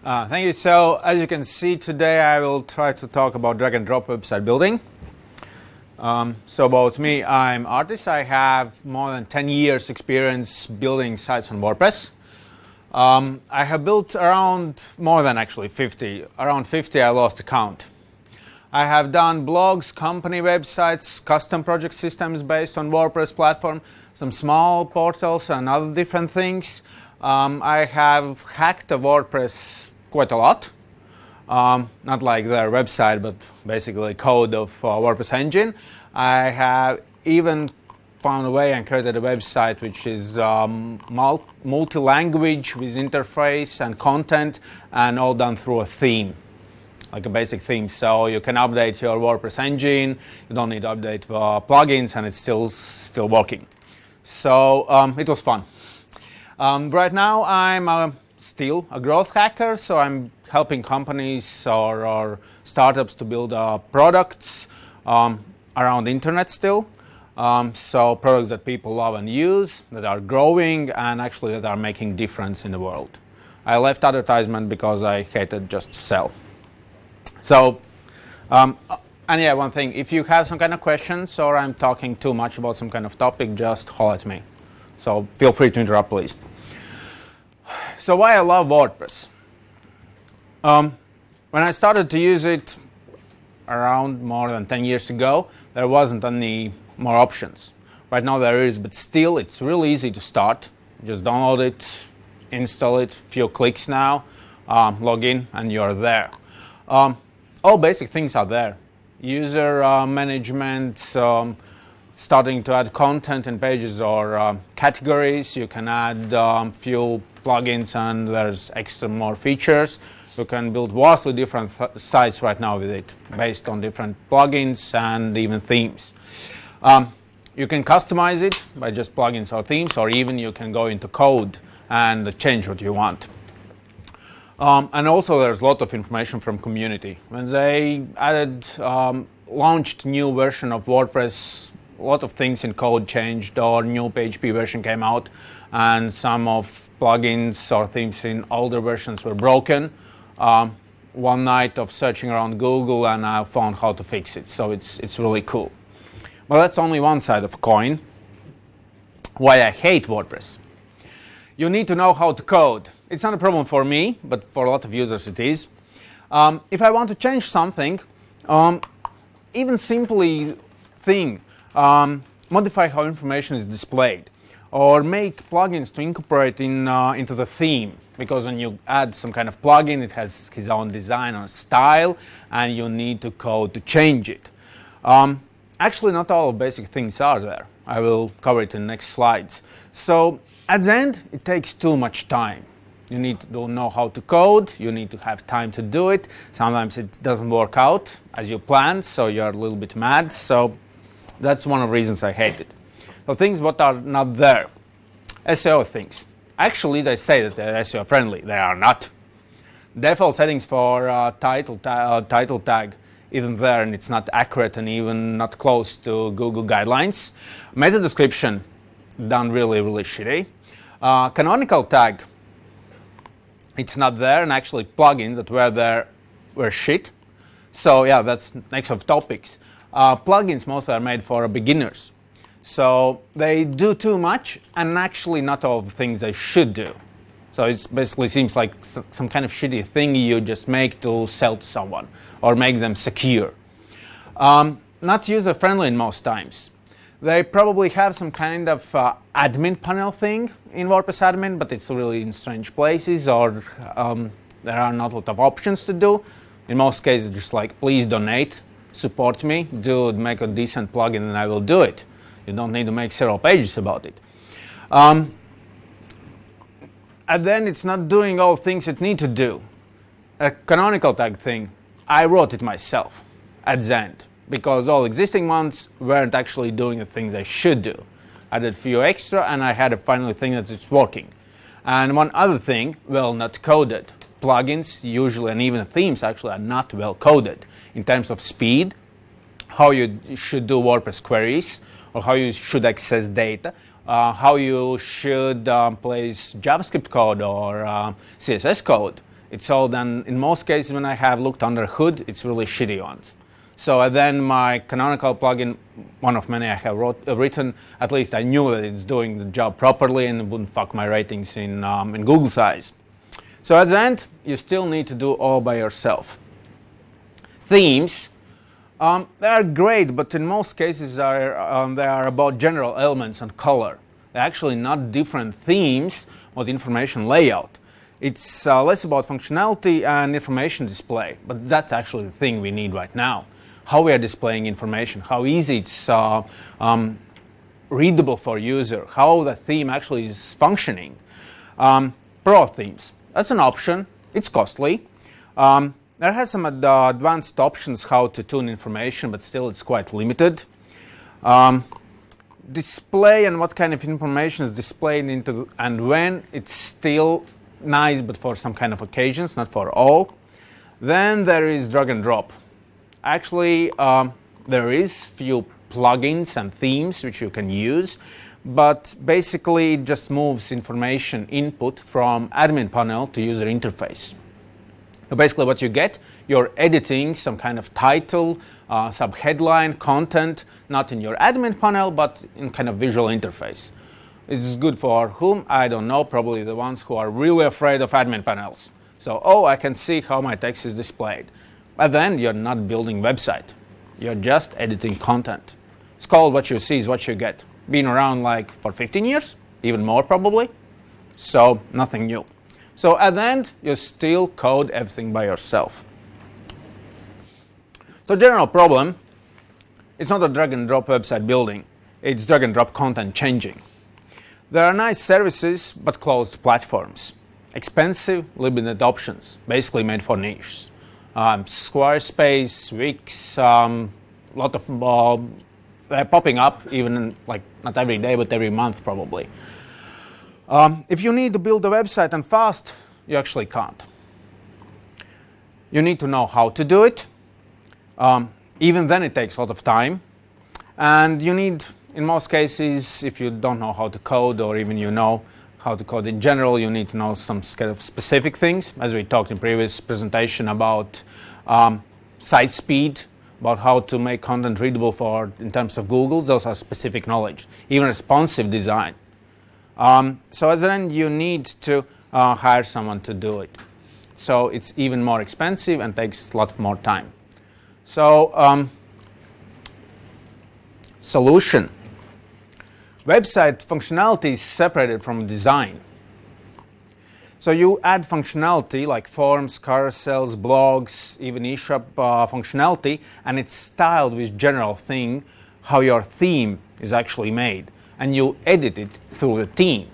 Thank you. So, as you can see today, I will try to talk about drag and drop website building. So about me, I'm Artis. I have more than 10 years experience building sites on WordPress. I have built around more than actually 50. Around 50, I lost the count. I have done blogs, company websites, custom project systems based on WordPress platform, some small portals and other different things. I have hacked the WordPress quite a lot. Not like their website, but basically code of WordPress engine. I have even found a way and created a website which is multi-language with interface and content, and all done through a theme, like a basic theme. So you can update your WordPress engine. You don't need to update plugins, and it's still working. So it was fun. Right now I'm still a growth hacker, so I'm helping companies or startups to build products around the internet still. So products that people love and use, that are growing, and actually that are making difference in the world. I left advertisement because I hated just to sell. So, and yeah, one thing, if you have some kind of questions or I'm talking too much about some kind of topic, just holler at me. So feel free to interrupt, please. So why I love WordPress? When I started to use it around more than 10 years ago, there wasn't any more options. Right now there is, but still it's really easy to start. Just download it, install it, few clicks now, log in, and you're there. All basic things are there. User management, starting to add content and pages or categories. You can add few plugins, and there's extra more features. You can build vastly different sites right now with it, based on different plugins and even themes. You can customize it by just plugins or themes, or even you can go into code and change what you want. And also there's a lot of information from community. When they launched new version of WordPress, a lot of things in code changed, or new PHP version came out, and some of plugins or themes in older versions were broken. One night of searching around Google, and I found how to fix it. So it's really cool. Well, that's only one side of a coin. Why I hate WordPress. You need to know how to code. It's not a problem for me, but for a lot of users it is. If I want to change something, even simply modify how information is displayed, or make plugins to incorporate into the theme, because when you add some kind of plugin, it has its own design or style, and you need to code to change it. Actually, not all basic things are there. I will cover it in the next slides. So at the end, it takes too much time. You need to know how to code. You need to have time to do it. Sometimes it doesn't work out as you planned, so you're a little bit mad. So that's one of the reasons I hate it. So things what are not there. SEO things. Actually, they say that they're SEO friendly. They are not. Default settings for title tag isn't there, and it's not accurate and even not close to Google guidelines. Meta description done really shitty. Canonical tag, it's not there, and actually plugins that were there were shit. So yeah, that's next of topics. Plugins mostly are made for beginners. So they do too much, and actually not all the things they should do. So it basically seems like some kind of shitty thing you just make to sell to someone or make them secure. Not user-friendly in most times. They probably have some kind of admin panel thing in WordPress admin, but it's really in strange places, or there are not a lot of options to do. In most cases, just like, please donate, support me, dude, make a decent plugin and I will do it. You don't need to make 0 pages about it. And then it's not doing all things it needs to do. A canonical tag thing, I wrote it myself at the end, because all existing ones weren't actually doing the things they should do. I did a few extra, and I had a final thing that it's working. And one other thing, well, not coded. Plugins usually, and even themes actually, are not well coded in terms of speed, how you should do WordPress queries, or how you should access data, how you should place JavaScript code or CSS code. It's all done. In most cases, when I have looked under hood, it's really shitty ones. So then my canonical plugin, one of many I have written, at least I knew that it's doing the job properly and it wouldn't fuck my ratings in Google's eyes. So at the end, you still need to do all by yourself. Themes, they are great, but in most cases they are about general elements and color. They're actually not different themes or the information layout. It's less about functionality and information display, but that's actually the thing we need right now. How we are displaying information, how easy it's readable for user, how the theme actually is functioning. Pro themes, that's an option. It's costly. There has some advanced options how to tune information, but still it's quite limited. Display and what kind of information is displayed into and when, it's still nice, but for some kind of occasions, not for all. Then there is drag and drop. Actually, there is few plugins and themes which you can use, but basically it just moves information input from admin panel to user interface. So basically what you get, you're editing some kind of title, sub-headline, content, not in your admin panel, but in kind of visual interface. It's good for whom? I don't know, probably the ones who are really afraid of admin panels. So, oh, I can see how my text is displayed. But then you're not building website. You're just editing content. It's called what you see is what you get. Been around like for 15 years, even more probably. So nothing new. So at the end, you still code everything by yourself. So general problem, it's not a drag and drop website building. It's drag and drop content changing. There are nice services, but closed platforms. Expensive, limited options, basically made for niches. Squarespace, Wix, lot of they're popping up, even like not every day, but every month probably. If you need to build a website and fast, you actually can't. You need to know how to do it. Even then it takes a lot of time. And you need, in most cases, if you don't know how to code or even you know how to code in general, you need to know some kind of specific things, as we talked in previous presentation about site speed, about how to make content readable for in terms of Google. Those are specific knowledge, even responsive design. So at the end, you need to hire someone to do it. So it's even more expensive and takes a lot more time. So solution. Website functionality is separated from design. So you add functionality like forms, carousels, blogs, even eShop functionality, and it's styled with general thing, how your theme is actually made. And you edit it through the theme.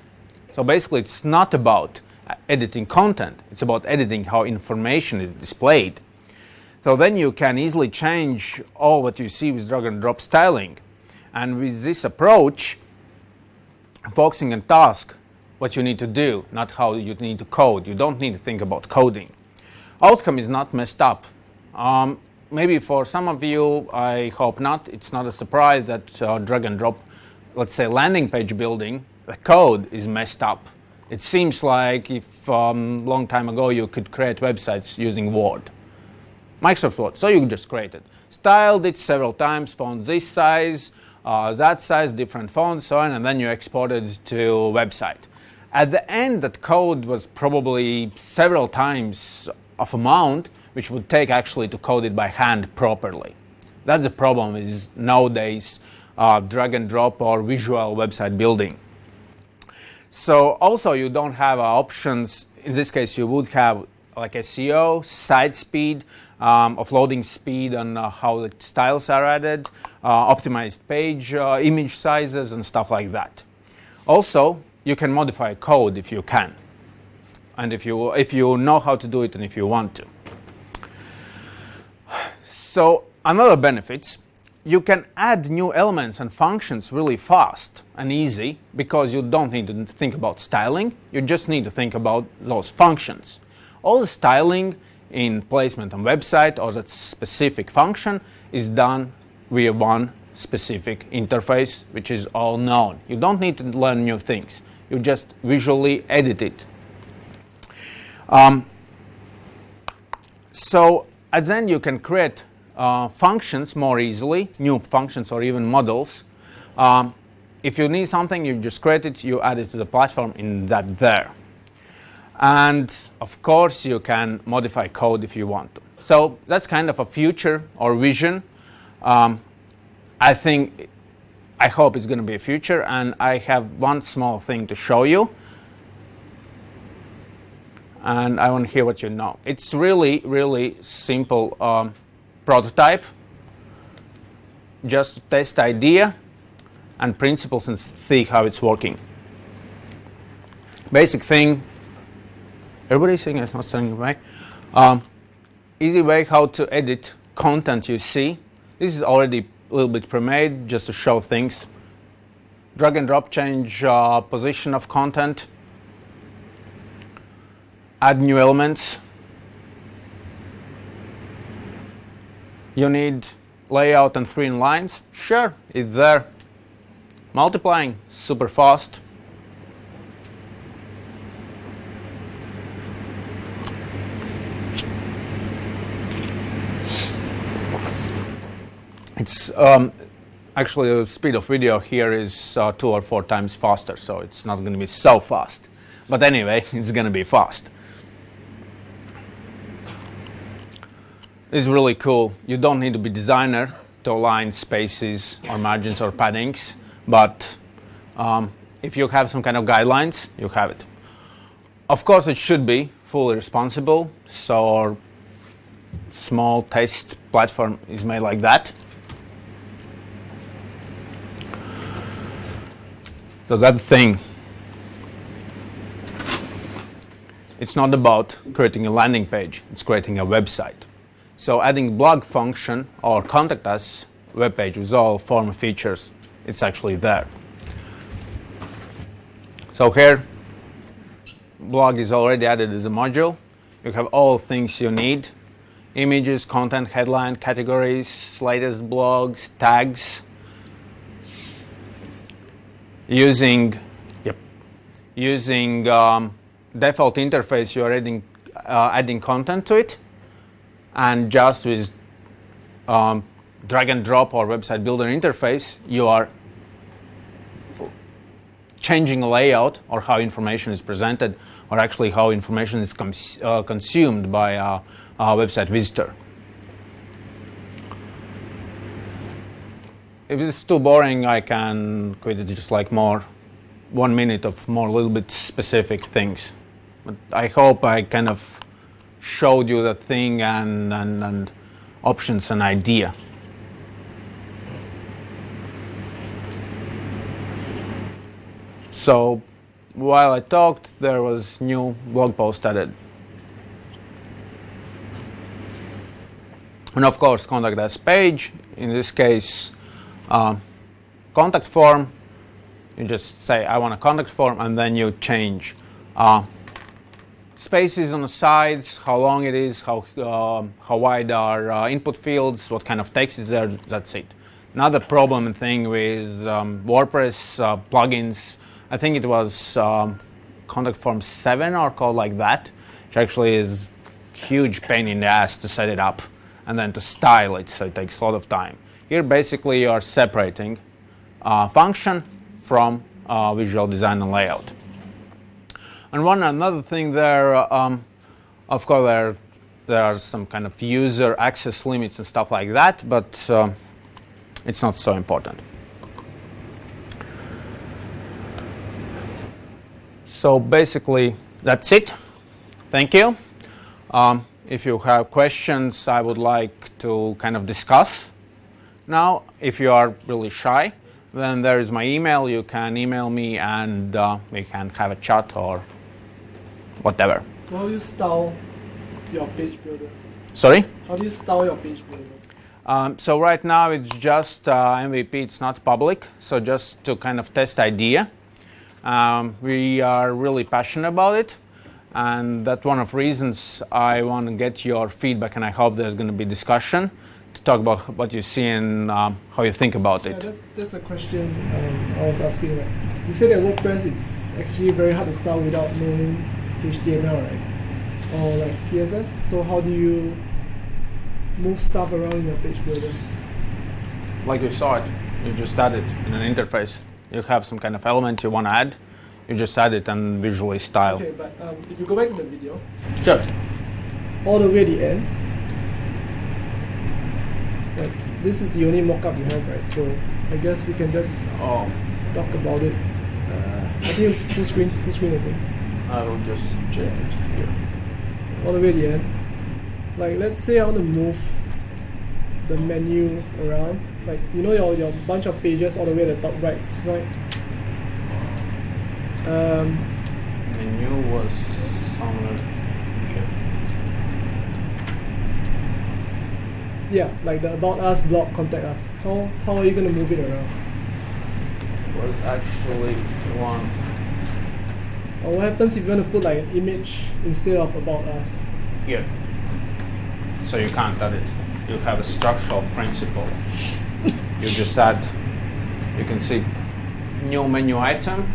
So basically it's not about editing content, it's about editing how information is displayed. So then you can easily change all what you see with drag and drop styling. And with this approach, focusing on task, what you need to do, not how you need to code. You don't need to think about coding. Outcome is not messed up. Maybe for some of you, I hope not, it's not a surprise that drag and drop, let's say landing page building, the code is messed up. It seems like if long time ago you could create websites using Word. Microsoft Word, so you just create it. Styled it several times, font this size, that size, different fonts, so on, and then you exported it to website. At the end, that code was probably several times of amount, which would take actually to code it by hand properly. That's the problem is nowadays drag and drop or visual website building. So also you don't have options. In this case, you would have like SEO, site speed, offloading speed, and how the styles are added, optimized page, image sizes, and stuff like that. Also, you can modify code if you can, and if you know how to do it and if you want to. So another benefits, you can add new elements and functions really fast and easy because you don't need to think about styling, you just need to think about those functions. All the styling in placement on website or that specific function is done via one specific interface, which is all known. You don't need to learn new things. You just visually edit it. So at the end, you can create functions more easily, new functions or even models. If you need something, you just create it, you add it to the platform in that there. And of course, you can modify code if you want to. So that's kind of a future or vision. I hope it's going to be a future, and I have one small thing to show you. And I want to hear what you know. It's really, really simple prototype. Just to test idea and principles and see how it's working. Basic thing. Everybody's saying it's not saying right. Easy way how to edit content you see. This is already a little bit pre-made just to show things. Drag and drop, change position of content. Add new elements. You need layout and 3 lines. Sure, it's there. Multiplying, super fast. It's actually the speed of video here is 2 or 4 times faster, so it's not going to be so fast. But anyway, it's going to be fast. It's really cool. You don't need to be designer to align spaces or margins or paddings, but if you have some kind of guidelines, you have it. Of course, it should be fully responsible, so our small test platform is made like that. So that thing, it's not about creating a landing page, it's creating a website. So adding blog function or contact us web page with all form features, it's actually there. So here, blog is already added as a module. You have all things you need. Images, content, headline, categories, latest blogs, tags. Using default interface, you are adding content to it, and just with drag and drop or website builder interface, you are changing a layout or how information is presented, or actually how information is consumed by a website visitor. If it's too boring, I can quit it just like 1 minute of more little bit specific things. But I hope I kind of showed you the thing and options and idea. So while I talked, there was new blog post added. And of course, contact us page. In this case, contact form. You just say I want a contact form, and then you change spaces on the sides, how long it is, how wide are input fields, what kind of text is there. That's it. Another problem and thing with WordPress plugins, I think it was contact form 7 or called like that, which actually is huge pain in the ass to set it up and then to style it, so it takes a lot of time. Here basically you are separating function from visual design and layout. And another thing there, of course there are some kind of user access limits and stuff like that, but it's not so important. So basically that's it. Thank you. If you have questions, I would like to kind of discuss. Now, if you are really shy, then there is my email. You can email me and we can have a chat or whatever. So how do you style your page builder? Sorry? How do you style your page builder? So right now it's just MVP, it's not public. So just to kind of test idea. We are really passionate about it. And that's one of the reasons I want to get your feedback, and I hope there's going to be discussion to talk about what you see and how you think about it. That's a question I was asking. You said that WordPress it's actually very hard to style without knowing HTML, right? or like CSS. So how do you move stuff around in your page builder? Like you saw it, you just add it in an interface. You have some kind of element you want to add, you just add it and visually style. Okay, but if you go back to the video, Sure. all the way at the end, this is the only mockup you have, right? So I guess we can just talk about it. I think full screen, I think. I will just check it here. All the way at the end. Like, let's say I want to move the menu around. Like, you know your bunch of pages all the way at the top right side. Menu was somewhere here. Yeah, like the About Us block, Contact Us. How are you going to move it around? Was actually one. Or what happens if you want to put like an image instead of About Us? Here. So you can't add it. You have a structural principle. You just add, you can see new menu item,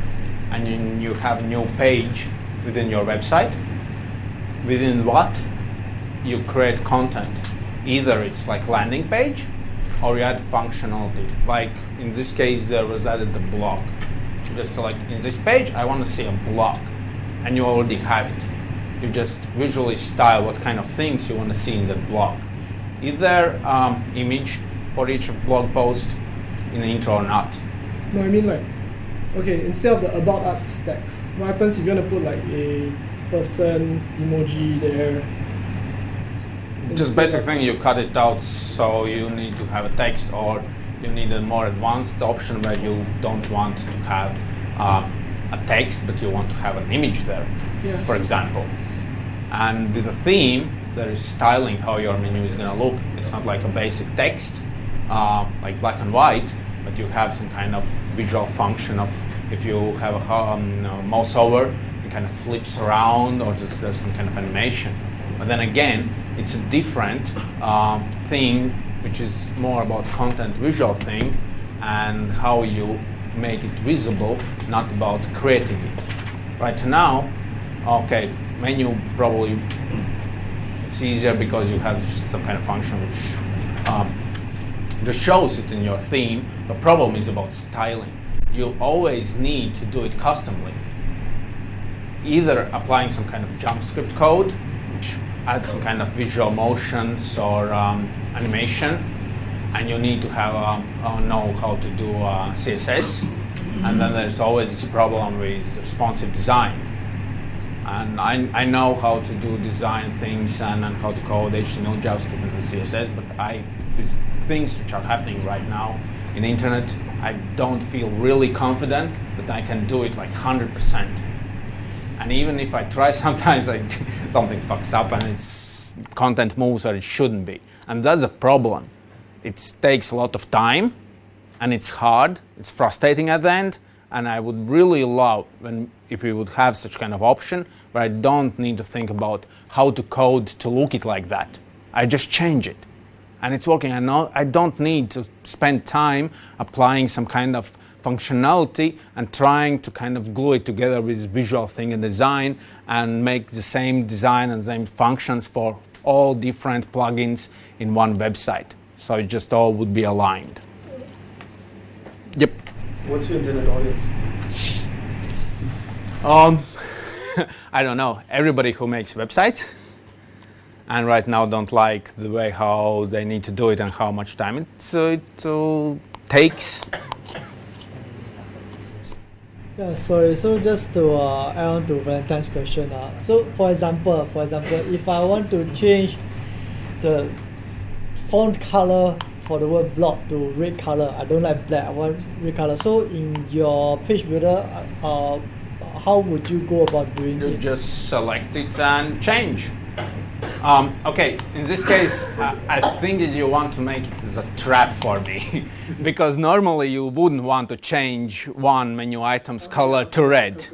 and you have a new page within your website. Within what? You create content. Either it's like landing page, or you add functionality. Like in this case, there was added the block. You just select in this page, I want to see a block, and you already have it. You just visually style what kind of things you want to see in that block. Either image for each blog post in the intro or not. No, I mean like, okay, instead of the About Us text, what happens if you want to put like a person emoji there? Just basic thing, you cut it out, so you need to have a text, or you need a more advanced option where you don't want to have a text, but you want to have an image there, for example. And with a theme, there is styling how your menu is going to look. It's not like a basic text, like black and white, but you have some kind of visual function of, if you have a mouse over, it kind of flips around, or just there's some kind of animation. But then again, it's a different thing, which is more about content visual thing and how you make it visible, not about creating it. Right now, okay, menu probably it's easier because you have just some kind of function which just shows it in your theme. The problem is about styling. You always need to do it customly. Either applying some kind of JavaScript code, which adds some kind of visual motions or animation, and you need to have know how to do CSS. And then there's always this problem with responsive design. And I know how to do design things and how to code HTML, JavaScript, and CSS, but these things which are happening right now in the internet, I don't feel really confident that I can do it like 100%. And even if I try, sometimes something fucks up and it's content moves where it shouldn't be. And that's a problem. It takes a lot of time and it's hard, it's frustrating at the end. And I would really love if we would have such kind of option where I don't need to think about how to code to look it like that. I just change it and it's working. I don't need to spend time applying some kind of functionality and trying to kind of glue it together with visual thing and design and make the same design and same functions for all different plugins in one website. So it just all would be aligned. Yep. What's your intended audience? I don't know. Everybody who makes websites and right now don't like the way how they need to do it and how much time it takes. Yeah, sorry. So just to add on to Valentine's question. So for example, if I want to change the font color for the word block to red color, I don't like black, I want red color. So in your page builder, how would you go about doing it? You just select it and change. Okay, in this case, I think that you want to make it as a trap for me because normally you wouldn't want to change one menu item's color to red.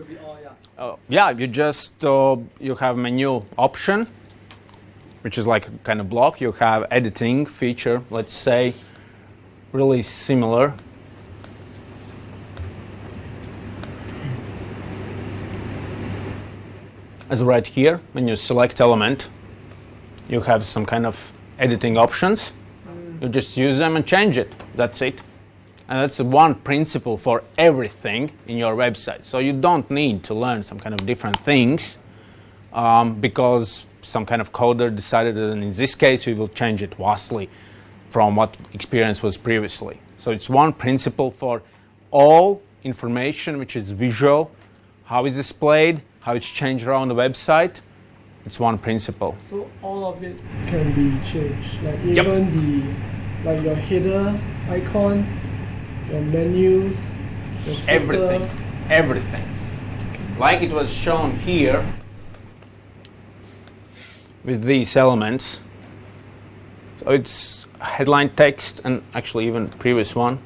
Yeah, you just, you have menu option, which is like a kind of block. You have editing feature, let's say, really similar. as right here, when you select element, you have some kind of editing options. You just use them and change it. That's it. And that's one principle for everything in your website. So you don't need to learn some kind of different things because some kind of coder decided that in this case we will change it vastly from what experience was previously. So it's one principle for all information which is visual, how it's displayed, how it's changed around the website. It's one principle. So all of it can be changed, like even like your header icon, your menus, your footer. Everything. Like it was shown here with these elements. So it's headline text, and actually even the previous one,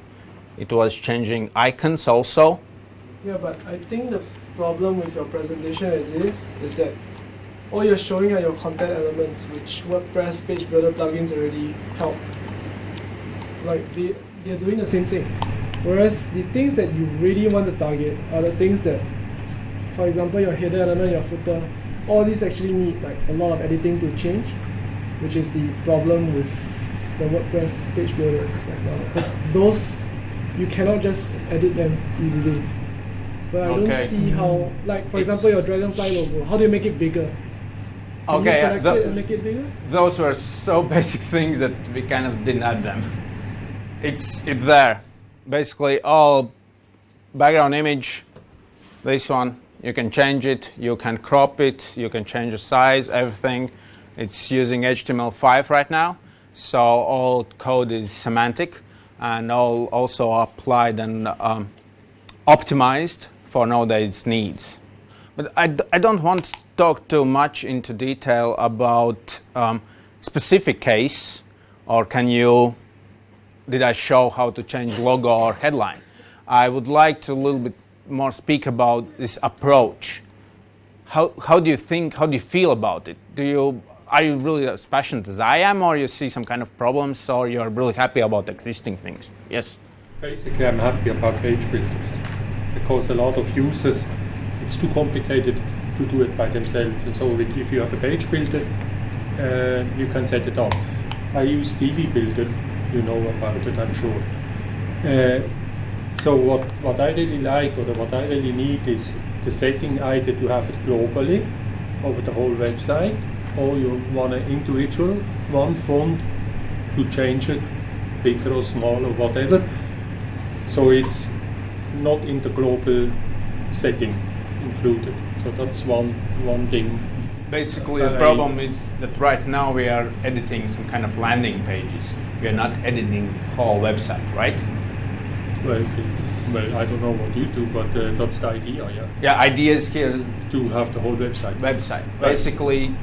it was changing icons also. Yeah, but I think the problem with your presentation as is that all you're showing are your content elements, which WordPress page builder plugins already help. Like they're doing the same thing. Whereas the things that you really want to target are the things that, for example, your header element, your footer, all these actually need like a lot of editing to change, which is the problem with the WordPress page builders right now. Because those, you cannot just edit them easily. But I don't see how, like for example, your Dragonfly logo, how do you make it bigger? Can you select it and make it bigger? Those were so basic things that we kind of didn't add them. It's there. Basically all background image, this one, you can change it, you can crop it, you can change the size, everything. It's using HTML5 right now, so all code is semantic and all also applied and optimized for nowadays needs. But I don't want to talk too much into detail about specific case, or did I show how to change logo or headline? I would like to a little bit more speak about this approach. How do you think, how do you feel about it? Are you really as passionate as I am, or you see some kind of problems, or you're really happy about existing things? Yes? Basically, I'm happy about page builders because a lot of users, it's too complicated to do it by themselves. And so if you have a page builder, you can set it up. I use TV Builder, you know about it, I'm sure. So what I really like, or what I really need, is the setting either to have it globally over the whole website, or you want an individual one font to change it bigger or small or whatever. So it's not in the global setting included. So that's one thing. Basically, the problem is that right now we are editing some kind of landing pages. We are not editing the whole website, right? Well, I don't know what you do, but that's the idea, yeah. Yeah, idea is here to have the whole website. Right. Basically,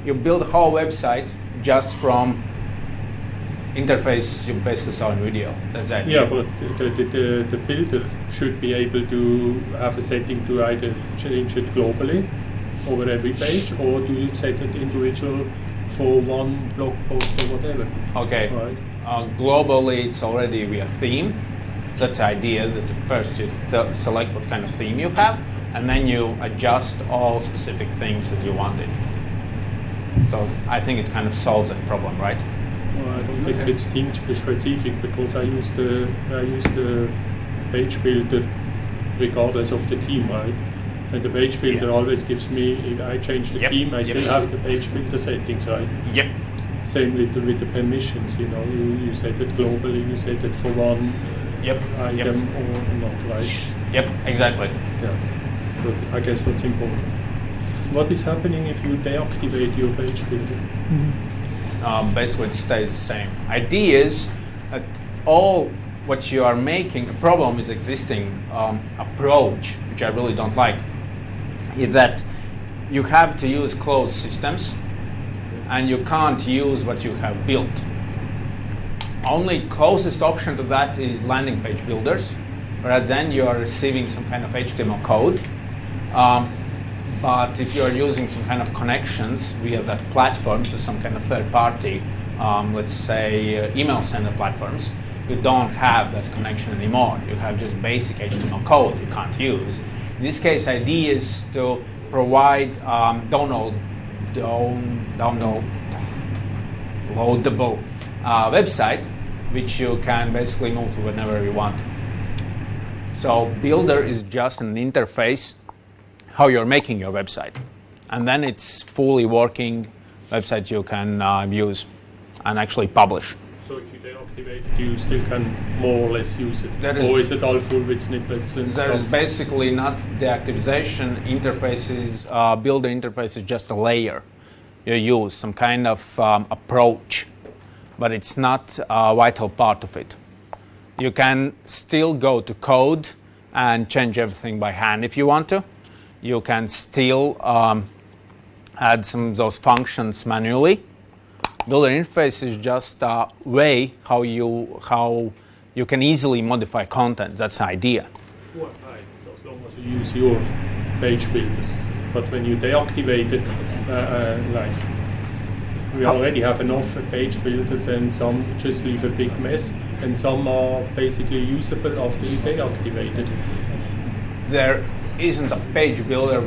you build a whole website just from interface you basically saw in video. That's it. Yeah, but the builder should be able to have a setting to either change it globally over every page, or do you set it individual for one blog post or whatever. Okay. Right. Globally, it's already via theme. That's the idea, that first you select what kind of theme you have, and then you adjust all specific things as you want it. So I think it kind of solves that problem, right? Well, I don't think it's theme specific, because I use the page builder regardless of the theme, right? And the page builder always gives me, if I change the theme, I still have the page builder settings, right? Yep. Same little with the permissions, you know, you set it globally, you set it for one item or not, right? Yep, exactly. Yeah, but I guess that's important. What is happening if you deactivate your page builder? Basically, it stays the same. Idea is that all what you are making, a problem is existing approach, which I really don't like, is that you have to use closed systems and you can't use what you have built. Only closest option to that is landing page builders, whereas then you are receiving some kind of HTML code. But if you are using some kind of connections via that platform to some kind of third party, let's say email sender platforms, you don't have that connection anymore. You have just basic HTML code you can't use. In this case, idea is to provide downloadable website, which you can basically move to whenever you want. So Builder is just an interface how you're making your website, and then it's fully working website you can use and actually publish. So if you deactivate it, you still can more or less use it? Or is it all full with snippets and There stuff? is basically not deactivation interfaces. Builder interface is just a layer you use, some kind of approach, but it's not a vital part of it. You can still go to code and change everything by hand if you want to. You can still add some of those functions manually. Builder interface is just a way how you can easily modify content. That's the idea. Right. So as long as you use your page builders, but when you deactivate it, like we already have enough page builders, and some just leave a big mess, and some are basically usable after you deactivate it. There isn't a page builder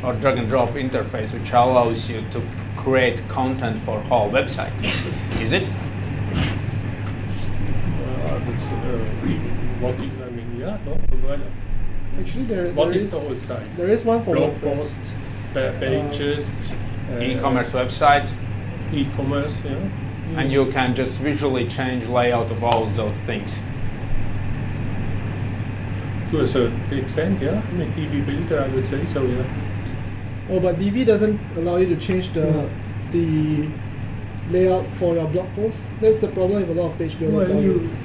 or drag and drop interface which allows you to create content for whole website, is it? Actually, What is the whole site? There is one for blog WordPress. posts, pages, E-commerce website, e-commerce, yeah. and you can just visually change layout of all those things. To a certain extent, yeah. I mean, DB Builder, I would say so, yeah. Oh, but DV doesn't allow you to change the layout for your blog post. That's the problem with a lot of page builder plugins.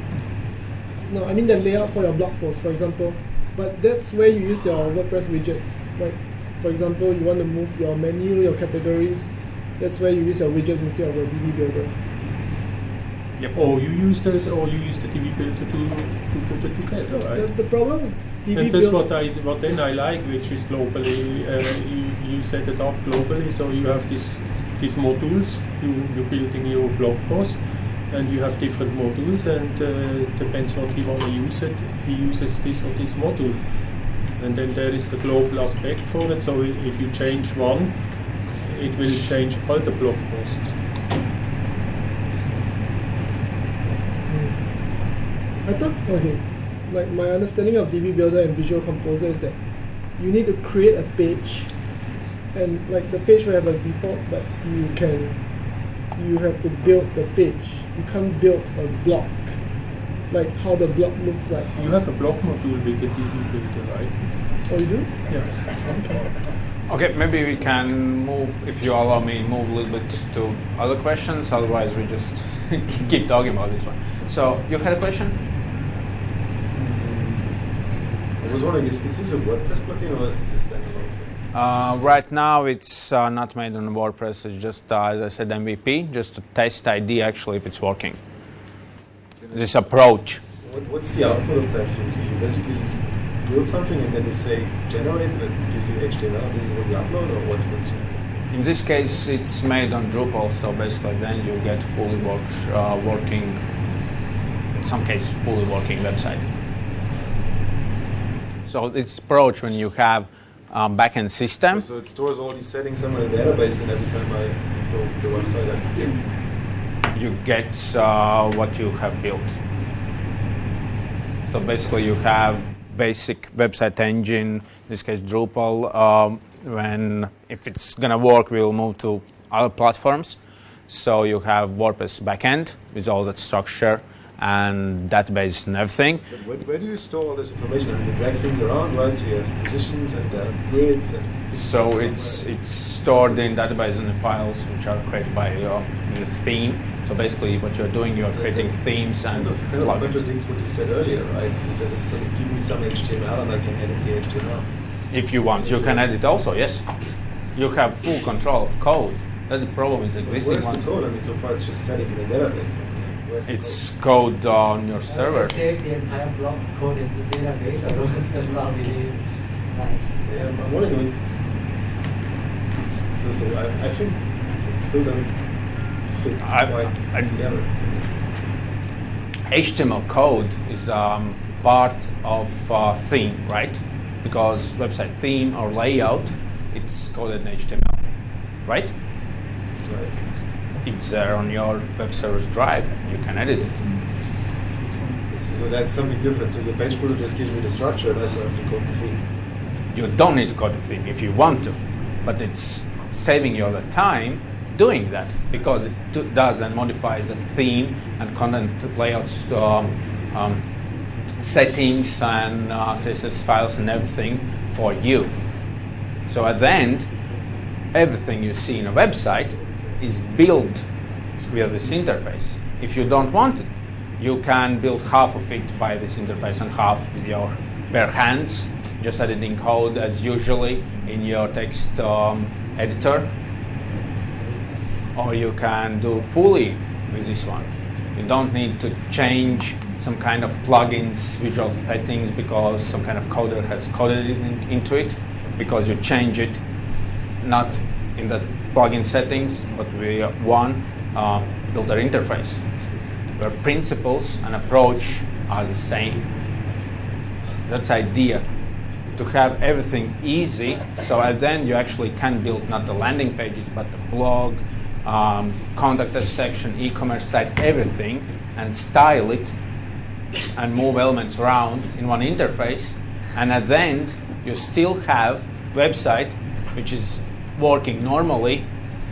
No, I mean the layout for your blog post, for example. But that's where you use your WordPress widgets. Like, for example, you want to move your menu, your categories. That's where you use your widgets instead of your DB builder. Yep. Or you use the DB Builder to put it together, right? The problem with DB And that's builder. what then I like, which is globally. You set it up globally, so you have these modules. You're building your blog post, and you have different modules, and depends what you want to use it. He uses this or this module, and then there is the global aspect for it. So if you change one, it will change all the blog posts. I thought, okay, like my understanding of DB Builder and Visual Composer is that you need to create a page, and like the page will have a default, but you have to build the page. You can't build a block, like how the block looks like. You have a blog module with the DB Builder, right? Oh, you do? Yeah. Okay, maybe we can move, if you allow me, move a little bit to other questions. Otherwise, we just keep talking about this one. So, you had a question? I was wondering, is this a WordPress plugin or is this a standalone thing? Right now, it's not made on WordPress. It's just, as I said, MVP, just to test ID actually if it's working. This approach. What's the output of that thing? So you basically build something and then you say generate it and gives you HTML. This is what you upload, or what's In this case, it's made on Drupal, so basically then you get fully working, in some case, fully working website. So it's approach when you have backend system. So it stores all these settings somewhere in the database, and every time I go to the website, you get what you have built. So basically you have basic website engine, in this case Drupal. If it's gonna work, we'll move to other platforms. So you have WordPress backend with all that structure and database and everything. But where do you store all this information? I mean, you drag things around, right? So you have positions and grids. And So it's stored in database and the files which are created by the theme. So basically what you're doing, you're creating themes and plugins. Contradicts what you said earlier, right? You said it's going to give me some HTML and I can edit the HTML. If you want, you can edit also, yes. You have full control of code. That's the problem with existing Where's the ones. code? I mean, so far it's just settings in the database. Where's the It's code on your server. Save the entire block code into database. So that's not really nice. code? Yeah, I'm wondering. I mean, so I think it still doesn't fit quite together. HTML code is part of theme, right? Because website theme or layout it's coded in HTML, right? Right. It's there on your web server's drive. You can edit it. So that's something different. So the page builder just gives me the structure, and I still have to code the theme. You don't need to code the theme if you want to, but it's saving you the time doing that because it does and modifies the theme and content layouts, settings and CSS files and everything for you. So at the end, everything you see in a website is built via this interface. If you don't want it, you can build half of it by this interface and half with your bare hands, just editing code as usually in your text editor. Or you can do fully with this one. You don't need to change some kind of plugins, visual settings, because some kind of coder has coded it into it, because you change it not in the plugin settings, but with one builder interface, where principles and approach are the same. That's the idea, to have everything easy, so at the end you actually can build not the landing pages, but the blog, contact us section, e-commerce site, everything, and style it and move elements around in one interface. And at the end, you still have website which is working normally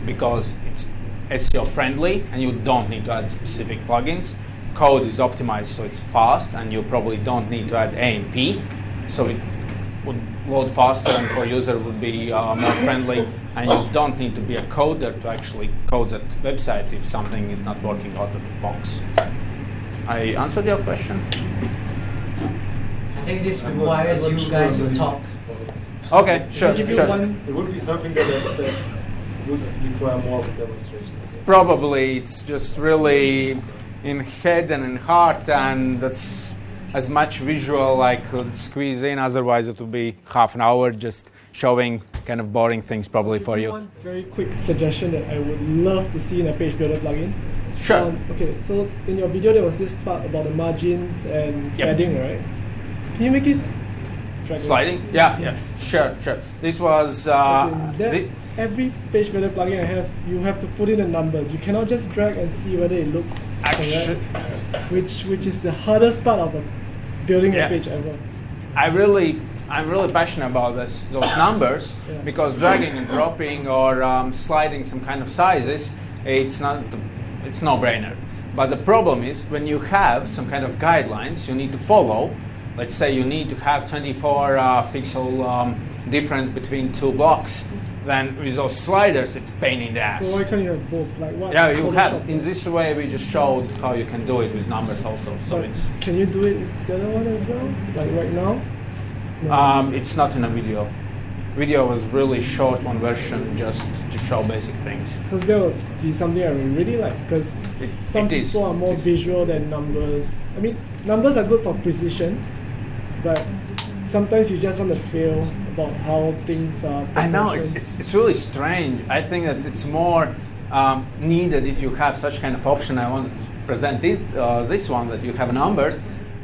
because it's SEO friendly and you don't need to add specific plugins. Code is optimized so it's fast, and you probably don't need to add AMP, so it would load faster and for user would be more friendly, and you don't need to be a coder to actually code that website if something is not working out of the box. I answered your question? I think this requires you guys to talk. Okay, sure, Give you sure. one. It would be something that would require more of a demonstration, I guess. Probably it's just really in head and in heart, and that's as much visual I could squeeze in, otherwise it would be half an hour just showing kind of boring things probably for you. One very quick suggestion that I would love to see in a page builder plugin. Sure. Okay, so in your video there was this part about the margins and Yep. padding, right? Can you make it drag Sliding? Yeah, Yes. yeah, sure. This was As in that thi- every page builder plugin I have, you have to put in the numbers. You cannot just drag and see whether it looks Actu- correct, which is the hardest part of building Yeah. a page ever. I'm really passionate about those numbers Yeah. because dragging and dropping or sliding some kind of sizes, it's no-brainer. But the problem is when you have some kind of guidelines you need to follow. Let's say you need to have 24 pixel difference between two blocks. Then with those sliders, it's pain in the ass. So why can't you have both? Like what? Yeah, you Photoshop? have. In this way, we just showed how you can do it with numbers also. So But it's can you do it with the other one as well? Like right now? No. it's not in a video. Video was really short, one version just to show basic things. Because there would be something I would really like. Because It- some it is. people are more It is. visual than numbers. I mean, numbers are good for precision, but sometimes you just want to feel about how things are. I know proportioned. it's really strange. I think that it's more needed if you have such kind of option. I want to present it, this one, that you have numbers,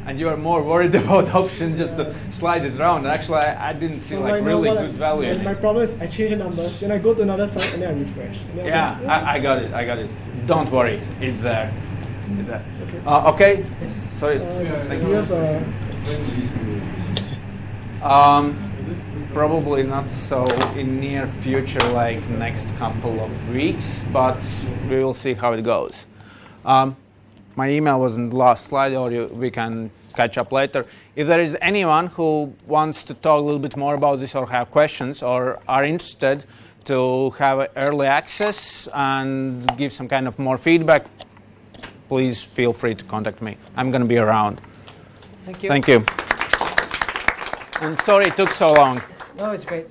and you are more worried about option just to slide it around. Actually, I didn't see So like right now really what good value in my it. problem is I change the numbers, then I go to another site and then I refresh. And then I'm Yeah, like, I got it. Don't worry, it's there. It's there. Okay. Okay. Sorry. Do you have a Probably not so in near future, like next couple of weeks, but we will see how it goes. My email was in the last slide, or we can catch up later. If there is anyone who wants to talk a little bit more about this or have questions or are interested to have early access and give some kind of more feedback, please feel free to contact me. I'm going to be around. Thank you. Thank you. And sorry it took so long. No, it's great.